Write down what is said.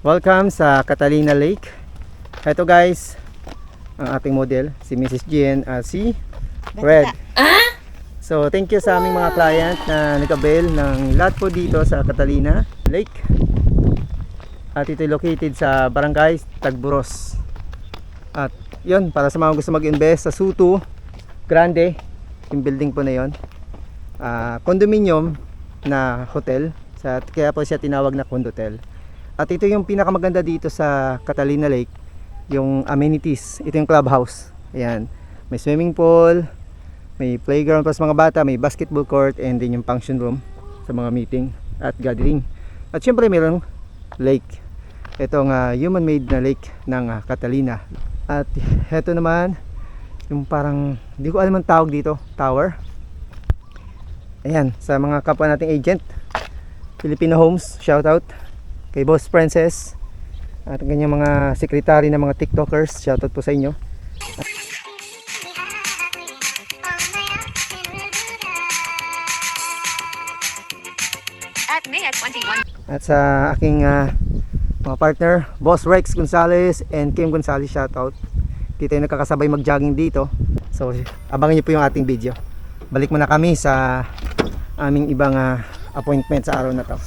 Welcome sa Catalina Lake. Ito guys, ang ating model, si Mrs. Jen at si Red. So thank you sa aming mga client na nag-avail ng lot po dito sa Catalina Lake. At ito located sa Barangay Tagburos. At yun, para sa mga gusto mag-invest sa Sutu Grande, yung building po na yun, condominium na hotel, kaya po siya tinawag na condotel. At ito yung pinakamaganda dito sa Catalina Lake, yung amenities. Ito yung clubhouse. Ayan. May swimming pool, may playground para sa mga bata, may basketball court, and then yung function room sa mga meeting at gathering. At syempre mayroong lake. Itong human-made na lake ng Catalina. At ito naman, yung parang, hindi ko alam ang tawag dito, tower. Ayan, sa mga kapwa nating agent, Filipino Homes, shout out kay Boss Princess at kanyang mga secretary na mga TikTokers, shoutout po sa inyo. At sa aking mga partner, Boss Rex Gonzalez and Kim Gonzalez, shoutout. Dito tayo nakakasabay mag-jogging dito. So abangan niyo po yung ating video. Balik muna kami sa aming ibang appointment sa araw na to.